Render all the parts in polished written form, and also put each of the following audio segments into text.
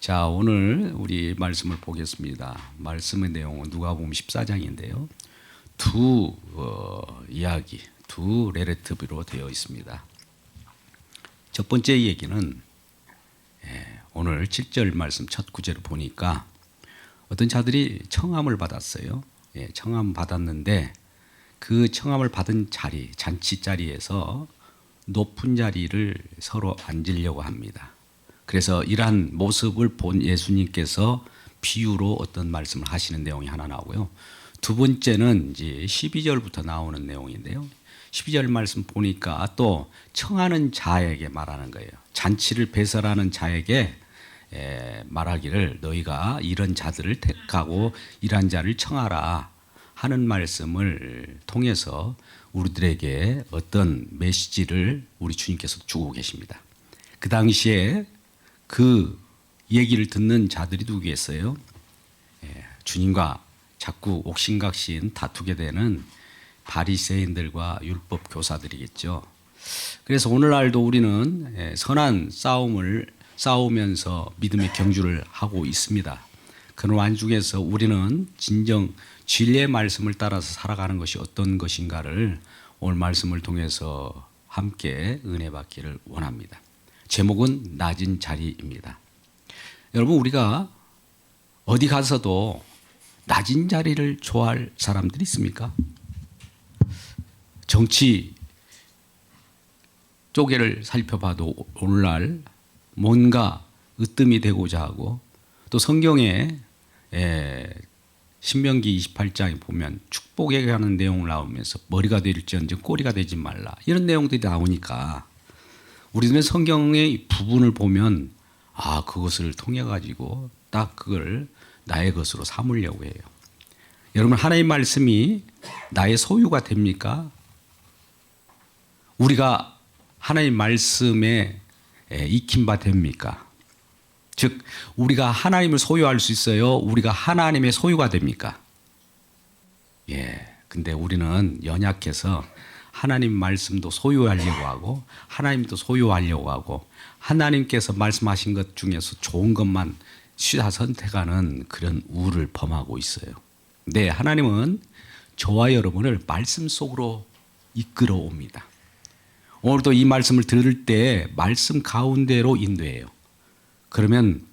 자, 오늘 우리 말씀을 보겠습니다. 말씀의 내용은 누가복음 14장인데요. 두 이야기, 두 레레티브로 되어 있습니다. 첫 번째 얘기는 오늘 7절 말씀 첫 구절을 보니까 어떤 자들이 청함을 받았어요. 청함 받았는데 그 청함을 받은 자리, 잔치 자리에서 높은 자리를 서로 앉으려고 합니다. 그래서 이러한 모습을 본 예수님께서 비유로 어떤 말씀을 하시는 내용이 하나 나오고요. 두 번째는 이제 12절부터 나오는 내용인데요. 12절 말씀 보니까 또 청하는 자에게 말하는 거예요. 잔치를 배설하는 자에게 말하기를 너희가 이런 자들을 택하고 이러한 자를 청하라 하는 말씀을 통해서 우리들에게 어떤 메시지를 우리 주님께서 주고 계십니다. 그 당시에 그 얘기를 듣는 자들이 누구겠어요? 주님과 자꾸 옥신각신 다투게 되는 바리새인들과 율법 교사들이겠죠. 그래서 오늘날도 우리는 선한 싸움을 싸우면서 믿음의 경주를 하고 있습니다. 그런 와중에서 우리는 진정 진리의 말씀을 따라서 살아가는 것이 어떤 것인가를 오늘 말씀을 통해서 함께 은혜 받기를 원합니다. 제목은 낮은 자리입니다. 여러분, 우리가 어디 가서도 낮은 자리를 좋아할 사람들이 있습니까? 정치 쪽에를 살펴봐도 오늘날 뭔가 으뜸이 되고자 하고, 또 성경에 신명기 28장에 보면 축복에 관한 내용을 나오면서 머리가 될지언정 꼬리가 되지 말라 이런 내용들이 나오니까 우리는 성경의 부분을 보면 그것을 통해 가지고 딱 그걸 나의 것으로 삼으려고 해요. 여러분, 하나님의 말씀이 나의 소유가 됩니까? 우리가 하나님의 말씀에 익힌 바 됩니까? 즉 우리가 하나님을 소유할 수 있어요? 우리가 하나님의 소유가 됩니까? 근데 우리는 연약해서 하나님 말씀도 소유하려고 하고 하나님도 소유하려고 하고 하나님께서 말씀하신 것 중에서 좋은 것만 취사 선택하는 그런 우를 범하고 있어요. 네, 하나님은 저와 여러분을 말씀 속으로 이끌어 옵니다. 오늘도 이 말씀을 들을 때 말씀 가운데로 인도해요. 그러면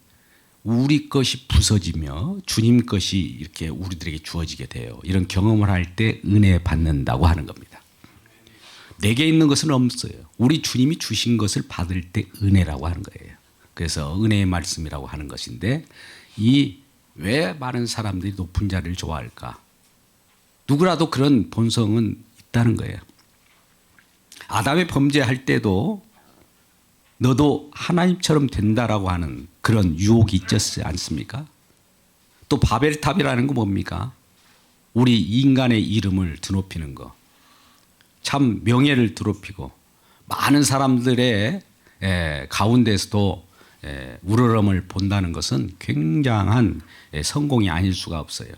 우리 것이 부서지며 주님 것이 이렇게 우리들에게 주어지게 돼요. 이런 경험을 할 때 은혜 받는다고 하는 겁니다. 내게 있는 것은 없어요. 우리 주님이 주신 것을 받을 때 은혜라고 하는 거예요. 그래서 은혜의 말씀이라고 하는 것인데, 왜 많은 사람들이 높은 자리를 좋아할까? 누구라도 그런 본성은 있다는 거예요. 아담의 범죄할 때도 너도 하나님처럼 된다라고 하는 그런 유혹이 있지 않습니까? 또 바벨탑이라는 거 뭡니까? 우리 인간의 이름을 드높이는 거. 참 명예를 드높이고 많은 사람들의 가운데서도 우러럼을 본다는 것은 굉장한 성공이 아닐 수가 없어요.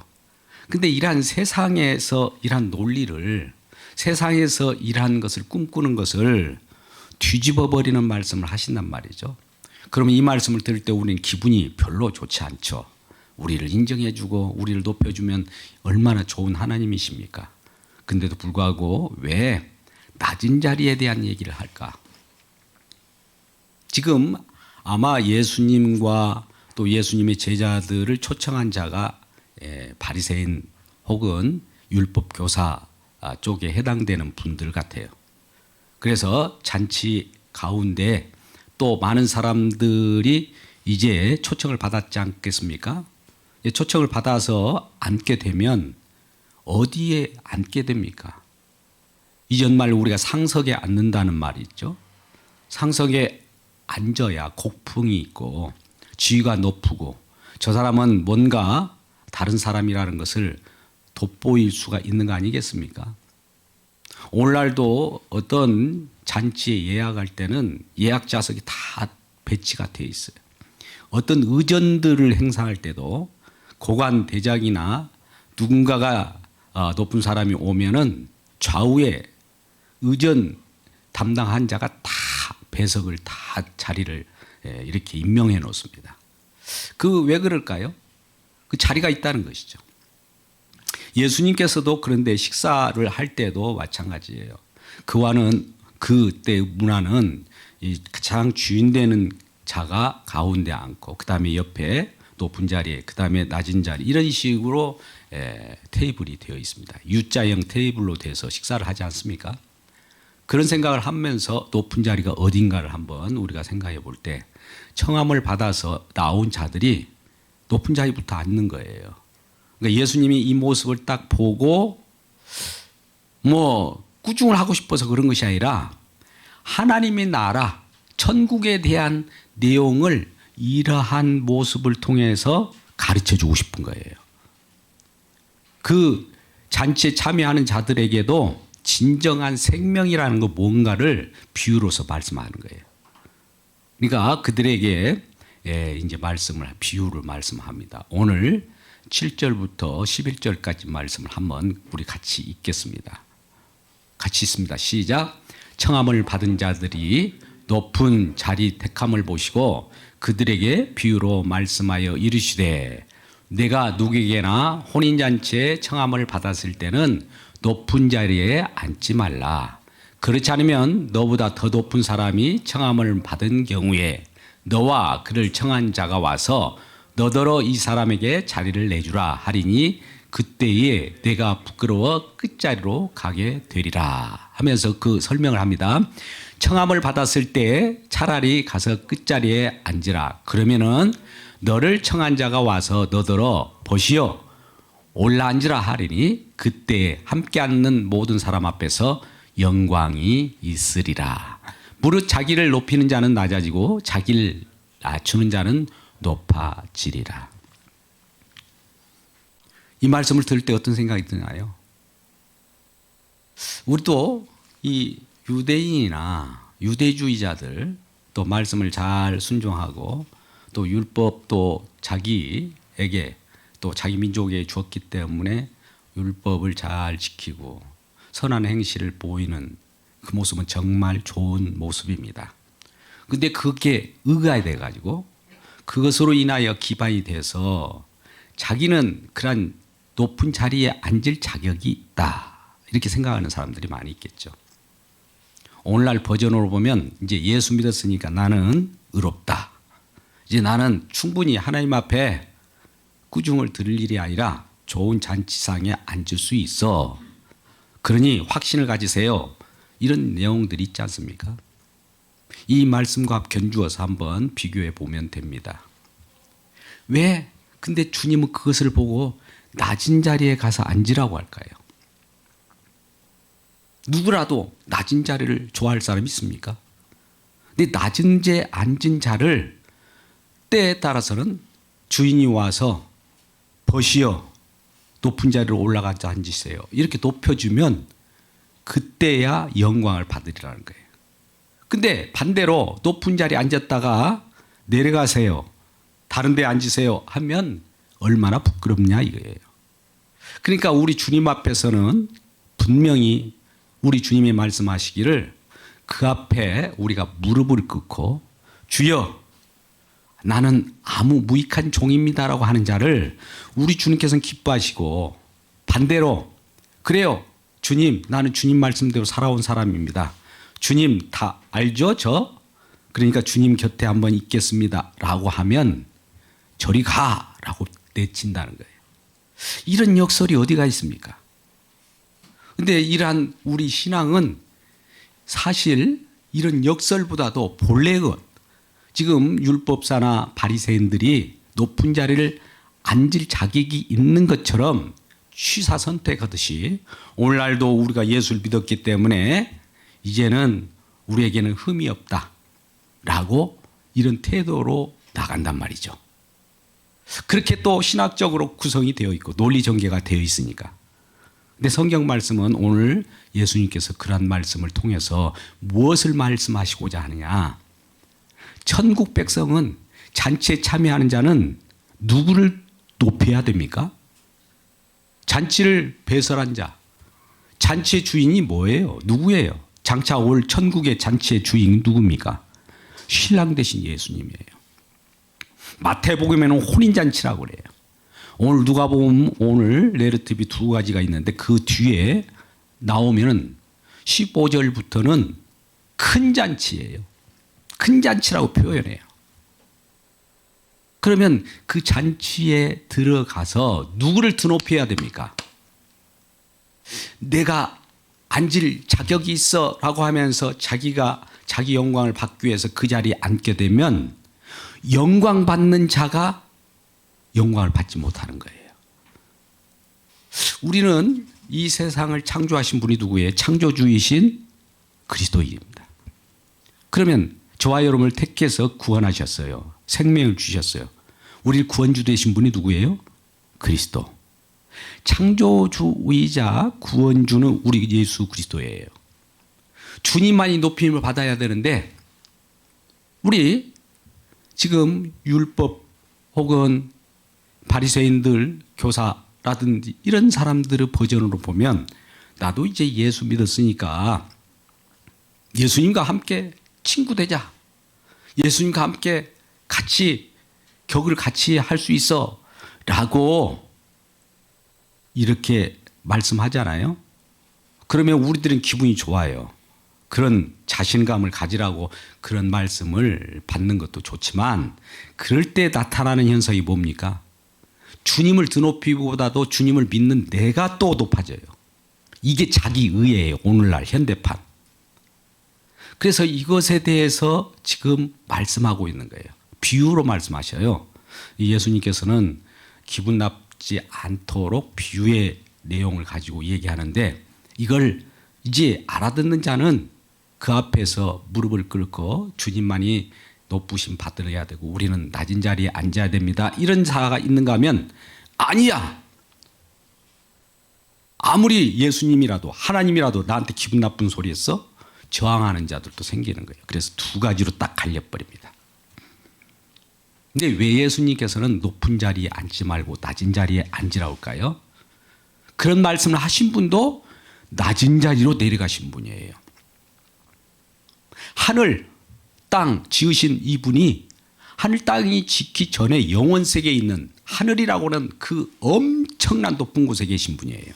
근데 이러한 세상에서 이러한 논리를, 세상에서 이러한 것을 꿈꾸는 것을 뒤집어 버리는 말씀을 하신단 말이죠. 그러면 이 말씀을 들을 때 우리는 기분이 별로 좋지 않죠. 우리를 인정해 주고 우리를 높여주면 얼마나 좋은 하나님이십니까? 근데도 불구하고 왜 낮은 자리에 대한 얘기를 할까? 지금 아마 예수님과 또 예수님의 제자들을 초청한 자가 바리새인 혹은 율법 교사 쪽에 해당되는 분들 같아요. 그래서 잔치 가운데 또 많은 사람들이 이제 초청을 받았지 않겠습니까? 초청을 받아서 앉게 되면 어디에 앉게 됩니까? 이전 말 우리가 상석에 앉는다는 말이 있죠. 상석에 앉아야 곡풍이 있고 지위가 높고 저 사람은 뭔가 다른 사람이라는 것을 돋보일 수가 있는 거 아니겠습니까? 오늘날도 어떤 잔치에 예약할 때는 예약 좌석이 다 배치가 되어 있어요. 어떤 의전들을 행사할 때도 고관 대장이나 누군가가 높은 사람이 오면은 좌우에 의전 담당한 자가 다 배석을 다 자리를 이렇게 임명해 놓습니다. 그 왜 그럴까요? 그 자리가 있다는 것이죠. 예수님께서도 그런데 식사를 할 때도 마찬가지예요. 그와는 그때 문화는 이 가장 주인 되는 자가 가운데 앉고 그다음에 옆에 높은 자리에 그다음에 낮은 자리 이런 식으로 테이블이 되어 있습니다. U자형 테이블로 돼서 식사를 하지 않습니까? 그런 생각을 하면서 높은 자리가 어딘가를 한번 우리가 생각해 볼 때 청함을 받아서 나온 자들이 높은 자리부터 앉는 거예요. 그러니까 예수님이 이 모습을 딱 보고 뭐 꾸중을 하고 싶어서 그런 것이 아니라 하나님의 나라, 천국에 대한 내용을 이러한 모습을 통해서 가르쳐 주고 싶은 거예요. 그 잔치에 참여하는 자들에게도 진정한 생명이라는 거 뭔가를 비유로서 말씀하는 거예요. 그러니까 그들에게 이제 비유를 말씀합니다. 오늘 7절부터 11절까지 말씀을 한번 우리 같이 읽겠습니다. 같이 읽습니다. 시작. 청함을 받은 자들이 높은 자리 택함을 보시고 그들에게 비유로 말씀하여 이르시되 내가 누구에게나 혼인잔치에 청함을 받았을 때는 높은 자리에 앉지 말라. 그렇지 않으면 너보다 더 높은 사람이 청함을 받은 경우에 너와 그를 청한 자가 와서 너더러 이 사람에게 자리를 내주라 하리니 그때에 내가 부끄러워 끝자리로 가게 되리라 하면서 그 설명을 합니다. 청함을 받았을 때 차라리 가서 끝자리에 앉으라. 그러면은 너를 청한 자가 와서 너더러 보시오 올라앉으라 하리니 그때 함께 앉는 모든 사람 앞에서 영광이 있으리라. 무릇 자기를 높이는 자는 낮아지고 자기를 낮추는 자는 높아지리라. 이 말씀을 들을 때 어떤 생각이 드나요? 우리도 이 유대인이나 유대주의자들 또 말씀을 잘 순종하고 또 율법도 자기에게 또 자기 민족에 주었기 때문에 율법을 잘 지키고 선한 행실을 보이는 그 모습은 정말 좋은 모습입니다. 근데 그게 의가 돼가지고 그것으로 인하여 기반이 돼서 자기는 그런 높은 자리에 앉을 자격이 있다 이렇게 생각하는 사람들이 많이 있겠죠. 오늘날 버전으로 보면 이제 예수 믿었으니까 나는 의롭다. 이제 나는 충분히 하나님 앞에 꾸중을 들을 일이 아니라 좋은 잔치상에 앉을 수 있어. 그러니 확신을 가지세요. 이런 내용들이 있지 않습니까? 이 말씀과 견주어서 한번 비교해 보면 됩니다. 왜? 근데 주님은 그것을 보고 낮은 자리에 가서 앉으라고 할까요? 누구라도 낮은 자리를 좋아할 사람이 있습니까? 근데 낮은 데 앉은 자를 때에 따라서는 주인이 와서 보시오 높은 자리로 올라가서 앉으세요. 이렇게 높여주면 그때야 영광을 받으리라는 거예요. 근데 반대로 높은 자리에 앉았다가 내려가세요. 다른 데 앉으세요 하면 얼마나 부끄럽냐 이거예요. 그러니까 우리 주님 앞에서는 분명히 우리 주님이 말씀하시기를 그 앞에 우리가 무릎을 꿇고 주여 나는 아무 무익한 종입니다라고 하는 자를 우리 주님께서는 기뻐하시고 반대로 그래요 주님 나는 주님 말씀대로 살아온 사람입니다. 주님 다 알죠 저? 그러니까 주님 곁에 한번 있겠습니다 라고 하면 저리 가라고 내친다는 거예요. 이런 역설이 어디가 있습니까? 근데 이러한 우리 신앙은 사실 이런 역설보다도 본래 것 지금 율법사나 바리새인들이 높은 자리를 앉을 자격이 있는 것처럼 취사 선택하듯이 오늘날도 우리가 예수를 믿었기 때문에 이제는 우리에게는 흠이 없다라고 이런 태도로 나간단 말이죠. 그렇게 또 신학적으로 구성이 되어 있고 논리 전개가 되어 있으니까. 근데 성경 말씀은 오늘 예수님께서 그런 말씀을 통해서 무엇을 말씀하시고자 하느냐? 천국 백성은 잔치에 참여하는 자는 누구를 높여야 됩니까? 잔치를 배설한 자. 잔치의 주인이 뭐예요? 누구예요? 장차 올 천국의 잔치의 주인이 누굽니까? 신랑 되신 예수님이에요. 마태복음에는 혼인잔치라고 그래요. 오늘 누가복음, 오늘 내러티브 두 가지가 있는데 그 뒤에 나오면은 15절부터는 큰 잔치예요. 큰 잔치라고 표현해요. 그러면 그 잔치에 들어가서 누구를 드높여야 됩니까? 내가 앉을 자격이 있어 라고 하면서 자기가 자기 영광을 받기 위해서 그 자리에 앉게 되면 영광 받는 자가 영광을 받지 못하는 거예요. 우리는 이 세상을 창조하신 분이 누구예요? 창조주이신 그리스도입니다. 그러면 저와 여러분을 택해서 구원하셨어요. 생명을 주셨어요. 우리 구원주 되신 분이 누구예요? 그리스도. 창조주이자 구원주는 우리 예수 그리스도예요. 주님만이 높임을 받아야 되는데 우리 지금 율법 혹은 바리새인들, 교사라든지 이런 사람들의 버전으로 보면 나도 이제 예수 믿었으니까 예수님과 함께 친구 되자. 예수님과 함께 같이 격을 같이 할 수 있어 라고 이렇게 말씀하잖아요. 그러면 우리들은 기분이 좋아요. 그런 자신감을 가지라고 그런 말씀을 받는 것도 좋지만 그럴 때 나타나는 현상이 뭡니까? 주님을 드높이기보다도 주님을 믿는 내가 또 높아져요. 이게 자기 의예요. 오늘날 현대판. 그래서 이것에 대해서 지금 말씀하고 있는 거예요. 비유로 말씀하셔요. 예수님께서는 기분 나쁘지 않도록 비유의 내용을 가지고 얘기하는데 이걸 이제 알아듣는 자는 그 앞에서 무릎을 꿇고 주님만이 높으심 받으려야 되고 우리는 낮은 자리에 앉아야 됩니다. 이런 자가 있는가 하면 아니야. 아무리 예수님이라도 하나님이라도 나한테 기분 나쁜 소리 했어? 저항하는 자들도 생기는 거예요. 그래서 두 가지로 딱 갈려버립니다. 근데 왜 예수님께서는 높은 자리에 앉지 말고 낮은 자리에 앉으라고 할까요? 그런 말씀을 하신 분도 낮은 자리로 내려가신 분이에요. 하늘, 땅 지으신 이분이 하늘 땅이 짓기 전에 영원 세계에 있는 하늘이라고 하는 그 엄청난 높은 곳에 계신 분이에요.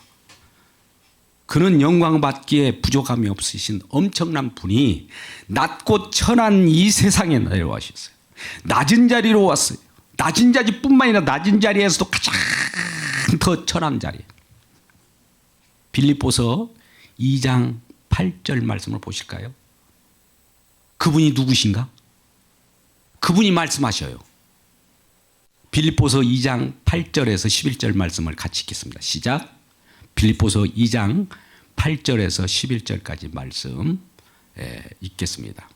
그는 영광 받기에 부족함이 없으신 엄청난 분이 낮고 천한 이 세상에 내려와셨어요. 낮은 자리로 왔어요. 낮은 자리뿐만 아니라 낮은 자리에서도 가장 더 천한 자리. 빌립보서 2장 8절 말씀을 보실까요? 그분이 누구신가? 그분이 말씀하셔요. 빌립보서 2장 8절에서 11절 말씀을 같이 읽겠습니다. 시작. 빌립보서 2장 8절에서 11절까지 말씀 읽겠습니다.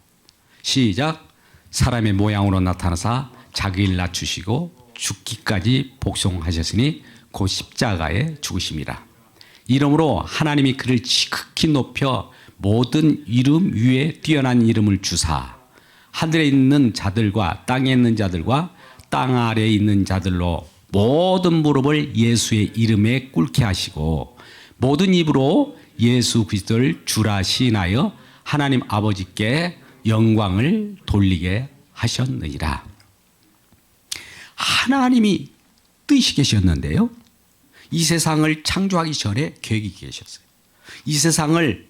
시작. 사람의 모양으로 나타나사 자기를 낮추시고 죽기까지 복종하셨으니 곧 십자가에 죽으심이라. 이러므로 하나님이 그를 지극히 높여 모든 이름 위에 뛰어난 이름을 주사 하늘에 있는 자들과 땅에 있는 자들과 땅 아래에 있는 자들로 모든 무릎을 예수의 이름에 꿇게 하시고 모든 입으로 예수 그리스도를 주라 시인하여 하나님 아버지께 영광을 돌리게 하셨느니라. 하나님이 뜻이 계셨는데요. 이 세상을 창조하기 전에 계획이 계셨어요. 이 세상을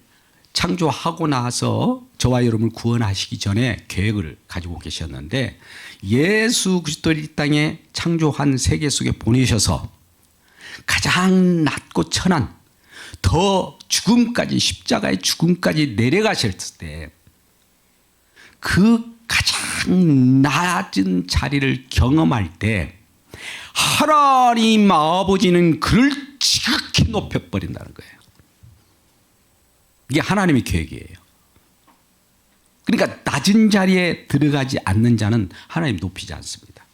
창조하고 나서 저와 여러분을 구원하시기 전에 계획을 가지고 계셨는데 예수 그리스도를 이 땅에 창조한 세계 속에 보내셔서 가장 낮고 천한 더 죽음까지 십자가의 죽음까지 내려가셨을 때 그 가장 낮은 자리를 경험할 때 하나님 아버지는 그를 지극히 높여버린다는 거예요. 이게 하나님의 계획이에요. 그러니까 낮은 자리에 들어가지 않는 자는 하나님 높이지 않습니다.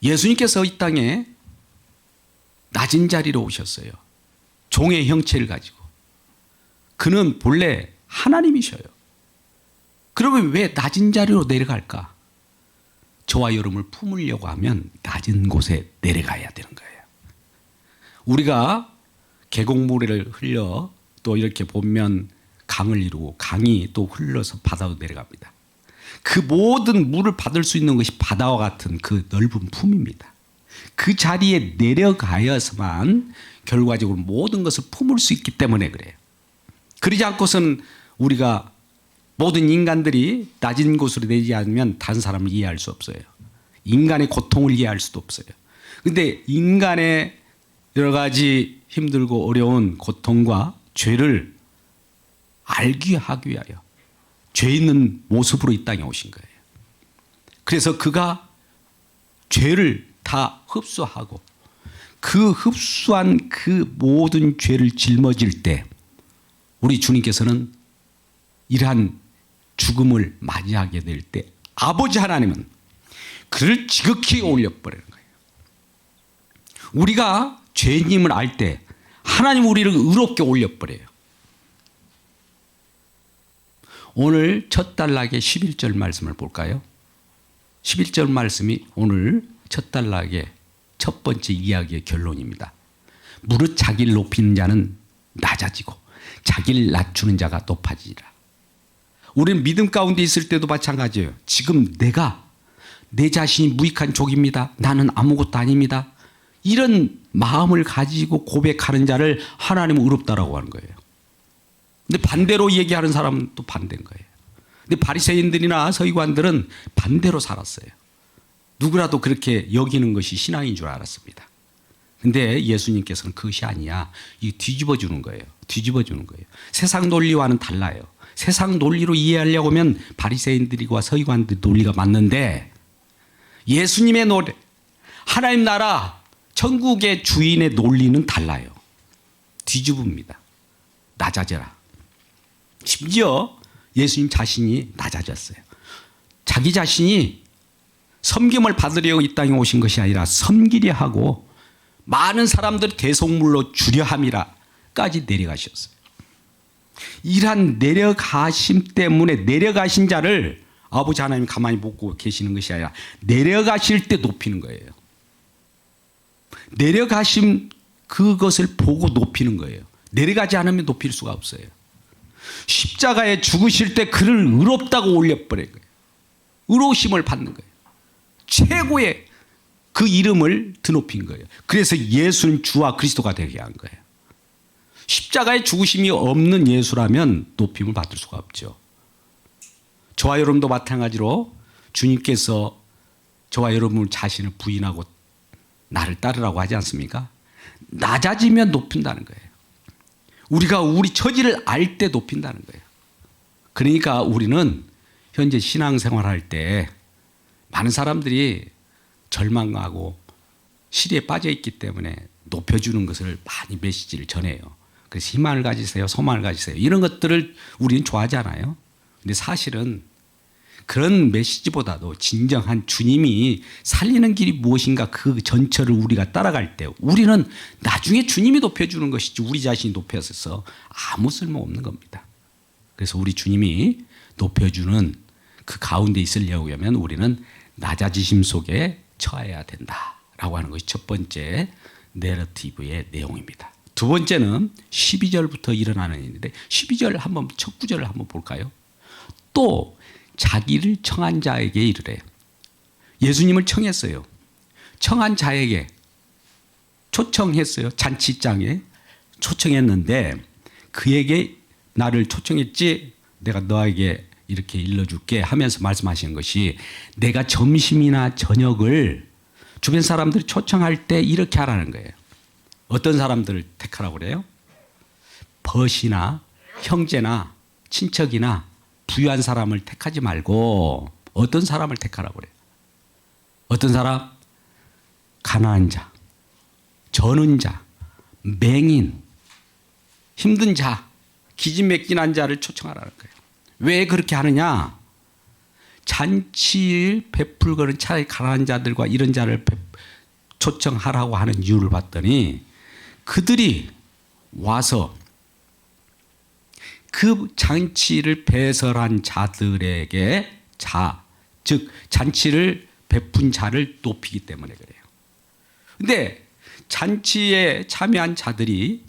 예수님께서 이 땅에 낮은 자리로 오셨어요. 종의 형체를 가지고. 그는 본래 하나님이셔요. 그러면 왜 낮은 자리로 내려갈까? 저와 여러분을 품으려고 하면 낮은 곳에 내려가야 되는 거예요. 우리가 계곡물을 흘려 또 이렇게 보면 강을 이루고 강이 또 흘러서 바다로 내려갑니다. 그 모든 물을 받을 수 있는 것이 바다와 같은 그 넓은 품입니다. 그 자리에 내려가야서만 결과적으로 모든 것을 품을 수 있기 때문에 그래요. 그러지 않고서는 우리가 모든 인간들이 낮은 곳으로 내지 않으면 다른 사람을 이해할 수 없어요. 인간의 고통을 이해할 수도 없어요. 그런데 인간의 여러 가지 힘들고 어려운 고통과 죄를 알기 하기 위하여 죄 있는 모습으로 이 땅에 오신 거예요. 그래서 그가 죄를 다 흡수하고 그 흡수한 그 모든 죄를 짊어질 때 우리 주님께서는 이러한 죽음을 맞이하게 될 때 아버지 하나님은 그를 지극히 올려버리는 거예요. 우리가 죄님을 알 때 하나님 우리를 의롭게 올려버려요. 오늘 첫 단락의 11절 말씀을 볼까요? 11절 말씀이 오늘 첫 단락의 첫 번째 이야기의 결론입니다. 무릇 자기를 높이는 자는 낮아지고 자기를 낮추는 자가 높아지리라. 우리는 믿음 가운데 있을 때도 마찬가지예요. 지금 내가 내 자신이 무익한 족입니다. 나는 아무것도 아닙니다. 이런 마음을 가지고 고백하는 자를 하나님은 의롭다라고 하는 거예요. 근데 반대로 얘기하는 사람은 또 반대인 거예요. 근데 바리새인들이나 서기관들은 반대로 살았어요. 누구라도 그렇게 여기는 것이 신앙인 줄 알았습니다. 근데 예수님께서는 그것이 아니야. 이 뒤집어 주는 거예요. 뒤집어 주는 거예요. 세상 논리와는 달라요. 세상 논리로 이해하려고 하면 바리새인들과 서기관들 논리가 맞는데 예수님의 논리, 하나님 나라, 천국의 주인의 논리는 달라요. 뒤집습니다. 낮아져라. 심지어 예수님 자신이 낮아졌어요. 자기 자신이 섬김을 받으려고 이 땅에 오신 것이 아니라 섬기려 하고 많은 사람들을 대속물로 주려 함이라까지 내려가셨어요. 이러한 내려가심 때문에 내려가신 자를 아버지 하나님 가만히 보고 계시는 것이 아니라 내려가실 때 높이는 거예요. 내려가심 그것을 보고 높이는 거예요. 내려가지 않으면 높일 수가 없어요. 십자가에 죽으실 때 그를 의롭다고 올려버린 거예요. 의로우심을 받는 거예요. 최고의 그 이름을 드높인 거예요. 그래서 예수는 주와 그리스도가 되게 한 거예요. 십자가에 죽으심이 없는 예수라면 높임을 받을 수가 없죠. 저와 여러분도 마찬가지로 주님께서 저와 여러분 자신을 부인하고 나를 따르라고 하지 않습니까? 낮아지면 높인다는 거예요. 우리가 우리 처지를 알 때 높인다는 거예요. 그러니까 우리는 현재 신앙생활할 때 많은 사람들이 절망하고 시리에 빠져 있기 때문에 높여주는 것을 많이 메시지를 전해요. 그래서 희망을 가지세요. 소망을 가지세요. 이런 것들을 우리는 좋아하잖아요. 근데 사실은 그런 메시지보다도 진정한 주님이 살리는 길이 무엇인가 그 전철을 우리가 따라갈 때 우리는 나중에 주님이 높여주는 것이지 우리 자신이 높여서 아무 쓸모없는 겁니다. 그래서 우리 주님이 높여주는 그 가운데 있으려고 하면 우리는 낮아지심 속에 처해야 된다라고 하는 것이 첫 번째 내러티브의 내용입니다. 두 번째는 12절부터 일어나는 일인데 12절 한번 첫 구절을 한번 볼까요? 또 자기를 청한 자에게 이르래. 예수님을 청했어요. 청한 자에게 초청했어요. 잔치장에 초청했는데 그에게 나를 초청했지 내가 너에게 이렇게 일러줄게 하면서 말씀하시는 것이 내가 점심이나 저녁을 주변 사람들이 초청할 때 이렇게 하라는 거예요. 어떤 사람들을 택하라고 그래요? 벗이나 형제나 친척이나 부유한 사람을 택하지 말고 어떤 사람을 택하라고 그래요? 어떤 사람? 가난한 자, 저는 자, 맹인, 힘든 자, 기진맥진한 자를 초청하라는 거예요. 왜 그렇게 하느냐? 잔치를 베풀거는 차라리 가난한 자들과 이런 자를 초청하라고 하는 이유를 봤더니 그들이 와서 그 잔치를 배설한 자들에게 즉 잔치를 베푼 자를 높이기 때문에 그래요. 그런데 잔치에 참여한 자들이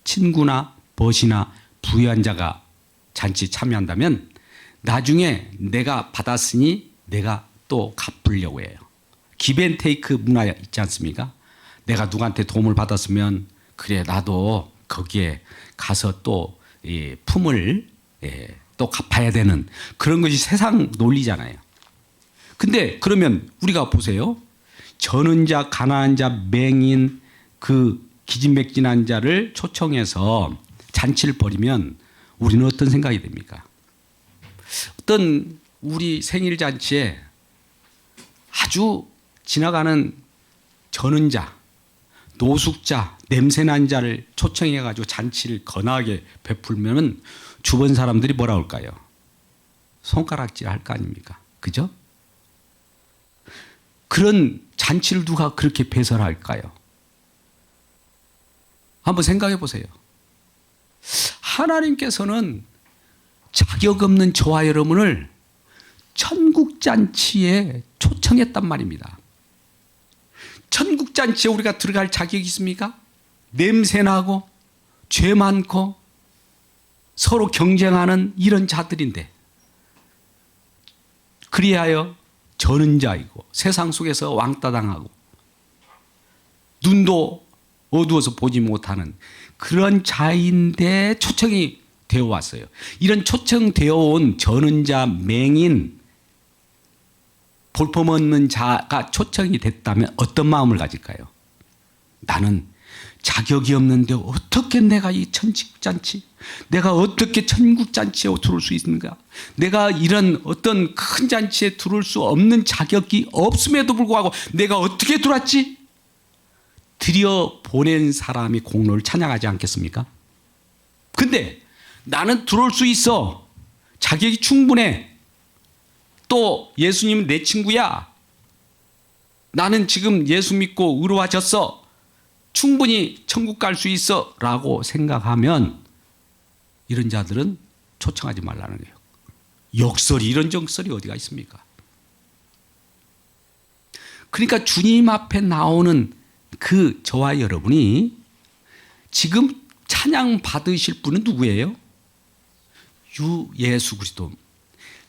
친구나 벗이나 부유한 자가 잔치에 참여한다면 나중에 내가 받았으니 내가 또 갚으려고 해요. 기브앤테이크 문화 있지 않습니까? 내가 누구한테 도움을 받았으면 그래 나도 거기에 가서 또 품을 또 갚아야 되는 그런 것이 세상 논리잖아요. 근데 그러면 우리가 보세요. 저는 자, 가난한 자, 맹인, 그 기진맥진한 자를 초청해서 잔치를 벌이면 우리는 어떤 생각이 됩니까? 어떤 우리 생일 잔치에 아주 지나가는 저는 자, 노숙자, 냄새난 자를 초청해가지고 잔치를 거나하게 베풀면은 주변 사람들이 뭐라 할까요? 손가락질 할 거 아닙니까? 그죠? 그런 잔치를 누가 그렇게 배설할까요? 한번 생각해 보세요. 하나님께서는 자격 없는 저와 여러분을 천국잔치에 초청했단 말입니다. 천국잔치에 우리가 들어갈 자격이 있습니까? 냄새나고 죄 많고 서로 경쟁하는 이런 자들인데 그리하여 저는 자이고 세상 속에서 왕따 당하고 눈도 어두워서 보지 못하는 그런 자인데 초청이 되어 왔어요. 이런 초청되어 온 저는 자, 맹인, 볼품없는 자가 초청이 됐다면 어떤 마음을 가질까요? 나는 자격이 없는데 어떻게 내가 이 천직잔치, 내가 어떻게 천국잔치에 들어올 수 있는가? 내가 이런 어떤 큰 잔치에 들어올 수 없는 자격이 없음에도 불구하고 내가 어떻게 들어왔지? 들여 보낸 사람이 공로를 찬양하지 않겠습니까? 근데 나는 들어올 수 있어. 자격이 충분해. 또 예수님은 내 친구야. 나는 지금 예수 믿고 의로워졌어. 충분히 천국 갈 수 있어 라고 생각하면 이런 자들은 초청하지 말라는 거예요. 역설이 이런 정설이 어디가 있습니까? 그러니까 주님 앞에 나오는 그 저와 여러분이 지금 찬양 받으실 분은 누구예요? 주 예수 그리스도.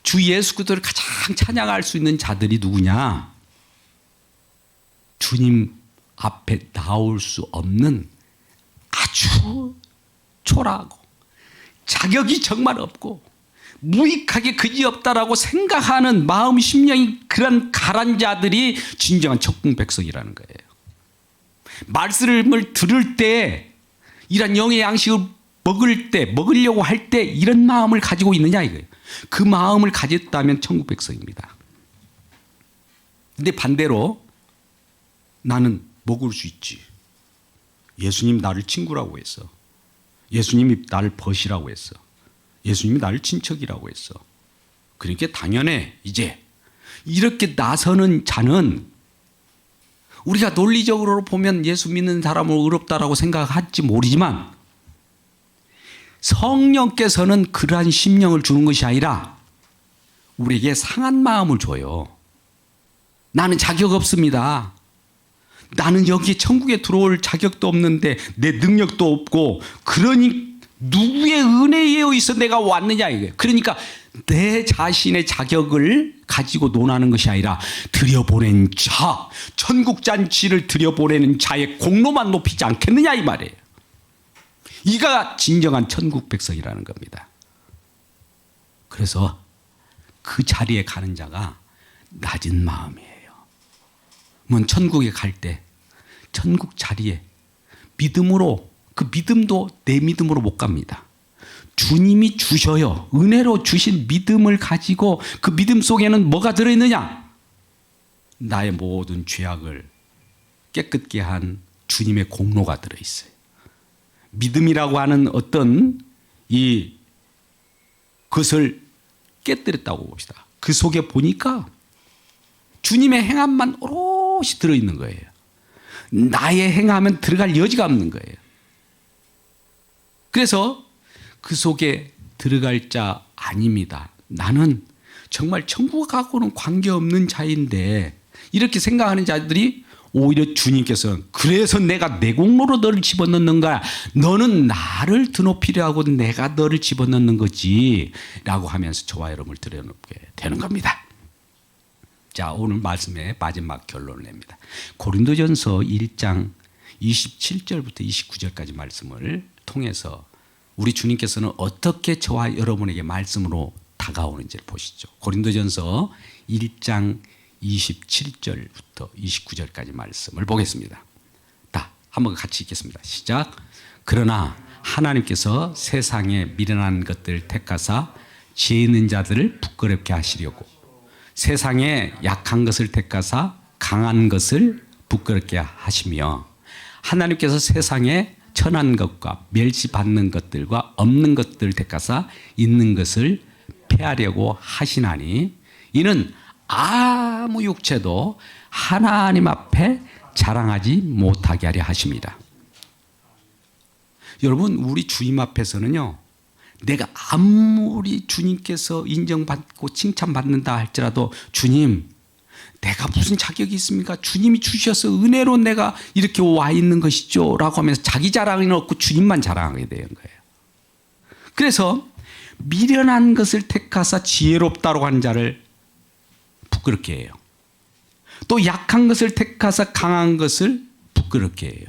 주 예수 그리스도를 가장 찬양할 수 있는 자들이 누구냐? 주님 앞에 나올 수 없는 아주 초라하고 자격이 정말 없고 무익하게 그지없다라고 생각하는 마음 심령이 그런 가란 자들이 진정한 천국 백성이라는 거예요. 말씀을 들을 때 이런 영의 양식을 먹을 때 먹으려고 할 때 이런 마음을 가지고 있느냐 이거예요. 그 마음을 가졌다면 천국 백성입니다. 근데 반대로 나는 먹을 수 있지. 예수님 나를 친구라고 했어. 예수님이 나를 벗이라고 했어. 예수님이 나를 친척이라고 했어. 그러니까 당연해 이제 이렇게 나서는 자는 우리가 논리적으로 보면 예수 믿는 사람을 의롭다라고 생각할지 모르지만 성령께서는 그러한 심령을 주는 것이 아니라 우리에게 상한 마음을 줘요. 나는 자격 없습니다. 나는 여기 천국에 들어올 자격도 없는데 내 능력도 없고 그러니 누구의 은혜에 의해서 내가 왔느냐 이거예요. 그러니까 내 자신의 자격을 가지고 논하는 것이 아니라 들여보낸 자, 천국잔치를 들여보내는 자의 공로만 높이지 않겠느냐 이 말이에요. 이가 진정한 천국 백성이라는 겁니다. 그래서 그 자리에 가는 자가 낮은 마음이에요. 천국에 갈 때 천국 자리에 믿음으로 그 믿음도 내 믿음으로 못 갑니다. 주님이 주셔요. 은혜로 주신 믿음을 가지고 그 믿음 속에는 뭐가 들어있느냐? 나의 모든 죄악을 깨끗게 한 주님의 공로가 들어있어요. 믿음이라고 하는 어떤 그것을 깨뜨렸다고 봅시다. 그 속에 보니까 주님의 행함만 오롯이 들어있는 거예요. 나의 행하면 들어갈 여지가 없는 거예요. 그래서 그 속에 들어갈 자 아닙니다. 나는 정말 천국하고는 관계없는 자인데 이렇게 생각하는 자들이 오히려 주님께서는 그래서 내가 내 공로로 너를 집어넣는 거야. 너는 나를 드높이려 하고 내가 너를 집어넣는 거지 라고 하면서 저와 여러분을 들여놓게 되는 겁니다. 자, 오늘 말씀의 마지막 결론을 냅니다. 고린도전서 1장 27절부터 29절까지 말씀을 통해서 우리 주님께서는 어떻게 저와 여러분에게 말씀으로 다가오는지를 보시죠. 고린도전서 1장 27절부터 29절까지 말씀을 보겠습니다. 다 한번 같이 읽겠습니다. 시작. 그러나 하나님께서 세상에 미련한 것들을 택하사 지혜 있는 자들을 부끄럽게 하시려고 세상에 약한 것을 택하사 강한 것을 부끄럽게 하시며 하나님께서 세상에 천한 것과 멸시받는 것들과 없는 것들을 택하사 있는 것을 폐하려고 하시나니 이는 아무 육체도 하나님 앞에 자랑하지 못하게 하려 하십니다. 여러분, 우리 주님 앞에서는요, 내가 아무리 주님께서 인정받고 칭찬받는다 할지라도 주님, 내가 무슨 자격이 있습니까? 주님이 주셔서 은혜로 내가 이렇게 와 있는 것이죠 라고 하면서 자기 자랑은 없고 주님만 자랑하게 되는 거예요. 그래서 미련한 것을 택하사 지혜롭다고 하는 자를 부끄럽게 해요. 또 약한 것을 택하사 강한 것을 부끄럽게 해요.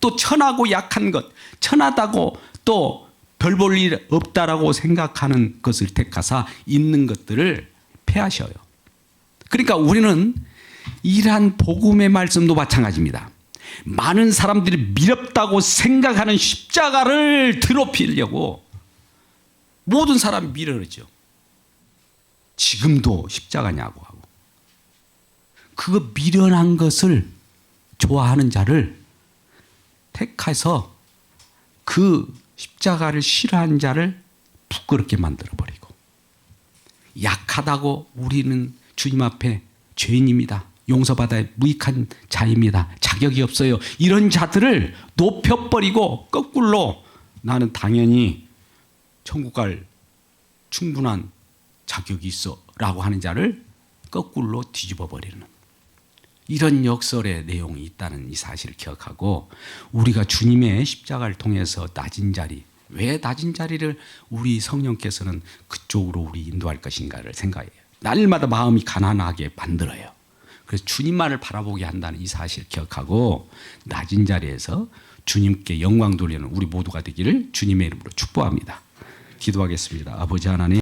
또 천하고 약한 것, 천하다고 또 별 볼 일 없다라고 생각하는 것을 택하사 있는 것들을 폐하셔요. 그러니까 우리는 이러한 복음의 말씀도 마찬가지입니다. 많은 사람들이 미렵다고 생각하는 십자가를 드높이려고 모든 사람이 미련하죠. 지금도 십자가냐고 하고 그 미련한 것을 좋아하는 자를 택해서 그 십자가를 싫어하는 자를 부끄럽게 만들어버리고 약하다고 우리는 주님 앞에 죄인입니다. 용서받아야 무익한 자입니다. 자격이 없어요. 이런 자들을 높여버리고 거꾸로 나는 당연히 천국 갈 충분한 자격이 있어 라고 하는 자를 거꾸로 뒤집어 버리는 이런 역설의 내용이 있다는 이 사실을 기억하고 우리가 주님의 십자가를 통해서 낮은 자리, 왜 낮은 자리를 우리 성령께서는 그쪽으로 우리 인도할 것인가를 생각해요. 날마다 마음이 가난하게 만들어요. 그래서 주님만을 바라보게 한다는 이 사실을 기억하고 낮은 자리에서 주님께 영광 돌리는 우리 모두가 되기를 주님의 이름으로 축복합니다. 기도하겠습니다. 아버지 하나님,